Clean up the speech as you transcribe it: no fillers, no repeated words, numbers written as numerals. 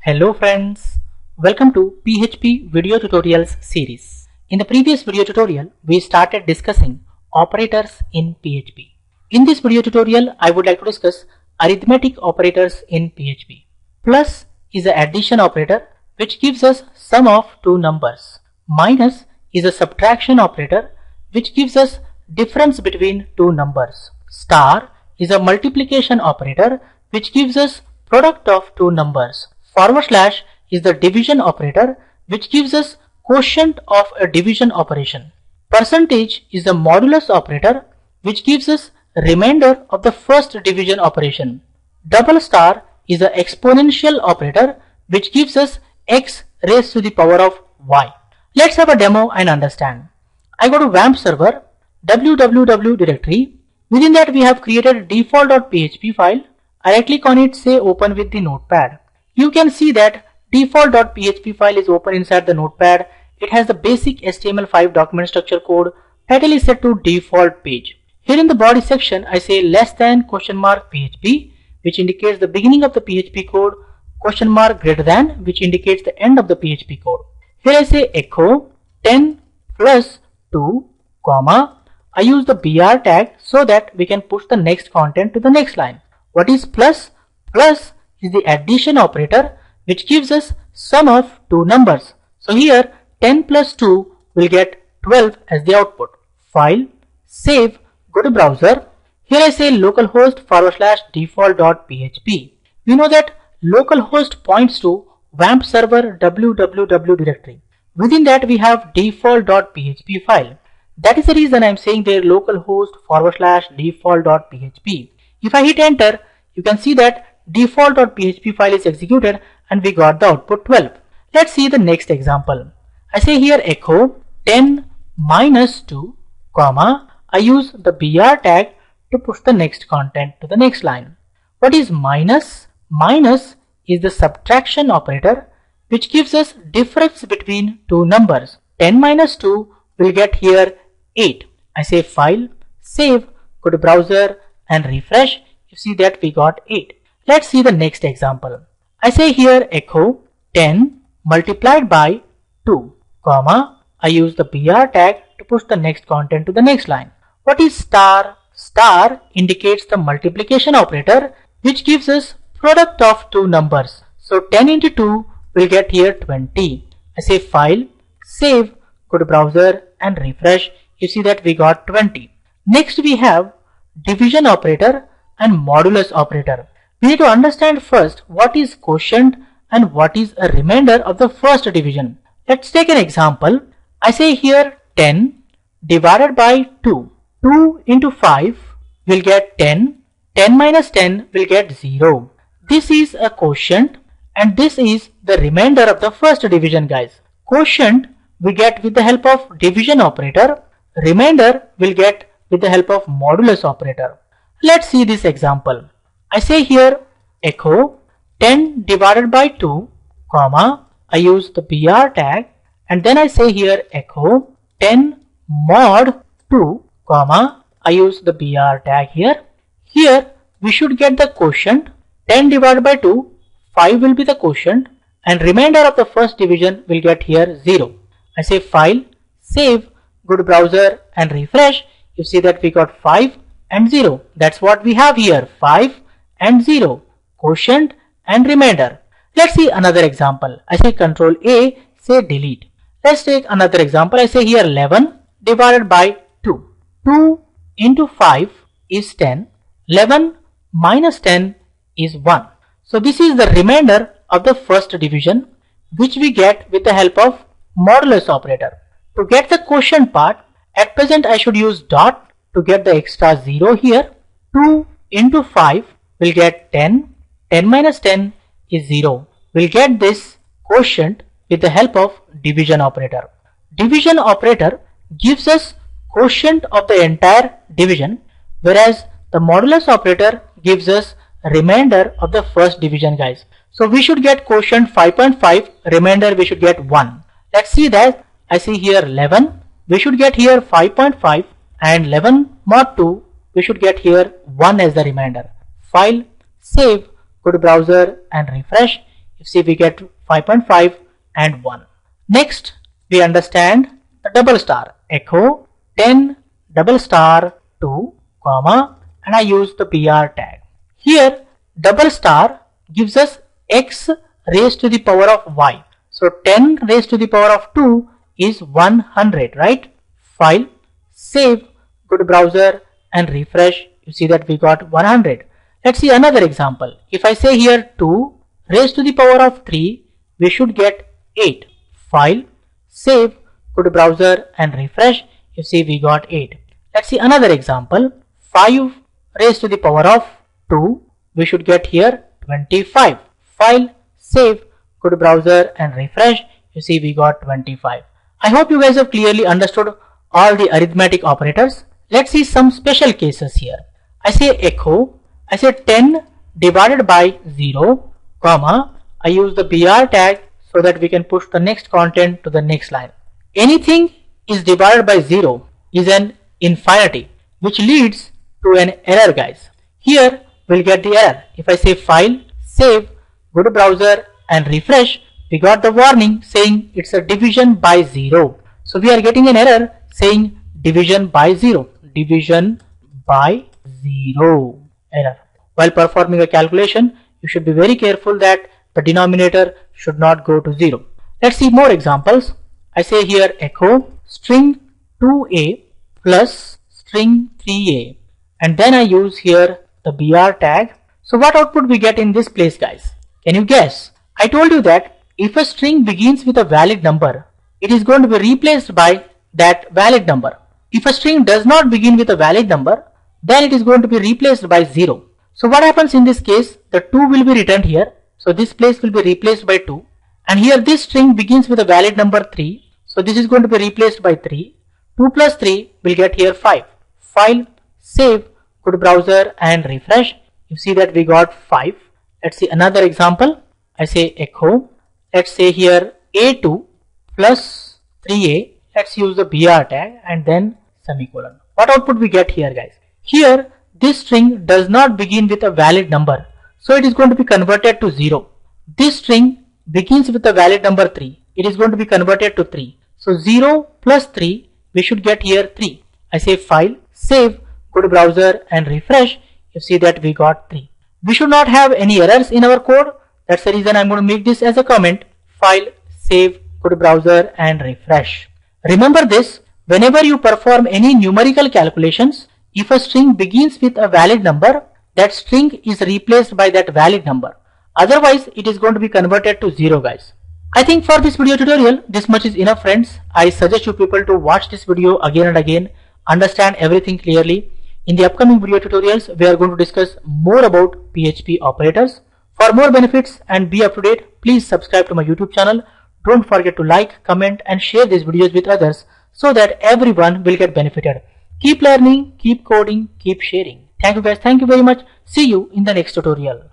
Hello friends, welcome to PHP video tutorials series. In the previous video tutorial, we started discussing operators in PHP. In this video tutorial, I would like to discuss arithmetic operators in PHP. Plus is an addition operator which gives us sum of two numbers. Minus is a subtraction operator which gives us difference between two numbers. Star is a multiplication operator which gives us product of two numbers. Forward slash is the division operator which gives us quotient of a division operation. Percentage is the modulus operator which gives us remainder of the first division operation. Double star is the exponential operator which gives us x raised to the power of y. Let's have a demo and understand. I go to WAMP server, www directory. Within that we have created default.php file. I right click on it, say open with the notepad. You can see that default.php file is open inside the notepad. It has the basic HTML5 document structure code. Title is set to default page. Here in the body section I say less than $PHP which indicates the beginning of the PHP code, question mark greater than which indicates the end of the PHP code. Here I say echo 10 plus 2 comma. I use the BR tag so that we can push the next content to the next line. What is plus? Plus is the addition operator which gives us sum of two numbers. So here 10 plus 2 will get 12 as the output. File, save, go to browser. Here I say localhost /default.php. We know that localhost points to WAMP server www directory. Within that we have default.php file. That is the reason I am saying there localhost /default.php. If I hit enter, you can see that default.php file is executed and we got the output 12. Let's see the next example. I say here echo 10 minus 2 comma. I use the BR tag to push the next content to the next line. What is minus? Minus is the subtraction operator which gives us difference between two numbers. 10 minus 2 will get here 8. I say file, save, go to browser and refresh. You see that we got 8. Let's see the next example. I say here echo 10 multiplied by 2 comma. I use the BR tag to push the next content to the next line. What is star? Star indicates the multiplication operator which gives us product of two numbers. So 10 into 2 will get here 20. I say file, save, go to browser and refresh. You see that we got 20. Next we have division operator and modulus operator. We need to understand first what is quotient and what is a remainder of the first division. Let's take an example. I say here 10 divided by 2. 2 into 5 will get 10. 10 minus 10 will get 0. This is a quotient and this is the remainder of the first division, guys. Quotient we get with the help of division operator. Remainder will get with the help of modulus operator. Let's see this example. I say here echo 10 divided by 2 comma. I use the BR tag and then I say here echo 10 mod 2 comma. I use the BR tag here. Here we should get the quotient. 10 divided by 2, 5 will be the quotient and remainder of the first division will get here 0. I say file, save, go to browser and refresh. You see that we got 5 and 0. That's what we have here, 5 and 0, quotient and remainder. Let's see another example. I say control A, say delete. Let's take another example. I say here 11 divided by 2. 2 into 5 is 10. 11 minus 10 is 1. So this is the remainder of the first division which we get with the help of modulus operator. To get the quotient part, at present I should use dot to get the extra 0 here. 2 into 5 will get 10. 10 minus 10 is 0. We'll get this quotient with the help of division operator. Division operator gives us quotient of the entire division, whereas the modulus operator gives us remainder of the first division, guys. So we should get quotient 5.5, remainder we should get 1. Let's see that. I see here 11, we should get here 5.5 and 11 mod 2 we should get here 1 as the remainder. File, save, go to browser and refresh. You see we get 5.5 and 1. Next we understand the double star. Echo 10 double star 2 comma, and I use the BR tag. Here double star gives us x raised to the power of y. So 10 raised to the power of 2 is 100, right? File, save, go to browser and refresh. You see that we got 100. Let's see another example. If I say here 2 raised to the power of 3, we should get 8. File, save, go to browser and refresh. You see we got 8. Let's see another example. 5 raised to the power of 2, we should get here 25. File, save, go to browser and refresh. You see we got 25. I hope you guys have clearly understood all the arithmetic operators. Let's see some special cases here. I say echo, I say 10 divided by 0, comma, I use the BR tag so that we can push the next content to the next line. Anything is divided by 0 is an infinity, which leads to an error, guys. Here we'll get the error. If I say file, save, go to browser and refresh, we got the warning saying it's a division by 0. So we are getting an error saying division by 0. Division by 0 error. While performing a calculation, you should be very careful that the denominator should not go to 0. Let's see more examples. I say here echo string 2a plus string 3a, and then I use here the BR tag. So what output we get in this place, guys? Can you guess? I told you that if a string begins with a valid number, it is going to be replaced by that valid number. If a string does not begin with a valid number, then it is going to be replaced by 0. So what happens in this case? The 2 will be returned here. So this place will be replaced by 2. And here this string begins with a valid number 3. So this is going to be replaced by 3. 2 plus 3 will get here 5. File, save, go to browser and refresh. You see that we got 5. Let's see another example. I say echo. Let's say here a2 plus 3a. Let's use the BR tag and then semicolon. What output we get here, guys? Here this string does not begin with a valid number, so it is going to be converted to 0. This string begins with a valid number 3. It is going to be converted to 3. So 0 plus 3, we should get here 3. I say file, save, go to browser and refresh. You see that we got 3. We should not have any errors in our code. That's the reason I'm going to make this as a comment. File, save, go to browser and refresh. Remember this, whenever you perform any numerical calculations, if a string begins with a valid number, that string is replaced by that valid number. Otherwise, it is going to be converted to 0, guys. I think for this video tutorial, this much is enough, friends. I suggest you people to watch this video again and again, understand everything clearly. In the upcoming video tutorials, we are going to discuss more about PHP operators. For more benefits and be up to date, please subscribe to my YouTube channel. Don't forget to like, comment and share these videos with others so that everyone will get benefited. Keep learning, keep coding, keep sharing. Thank you guys. Thank you very much. See you in the next tutorial.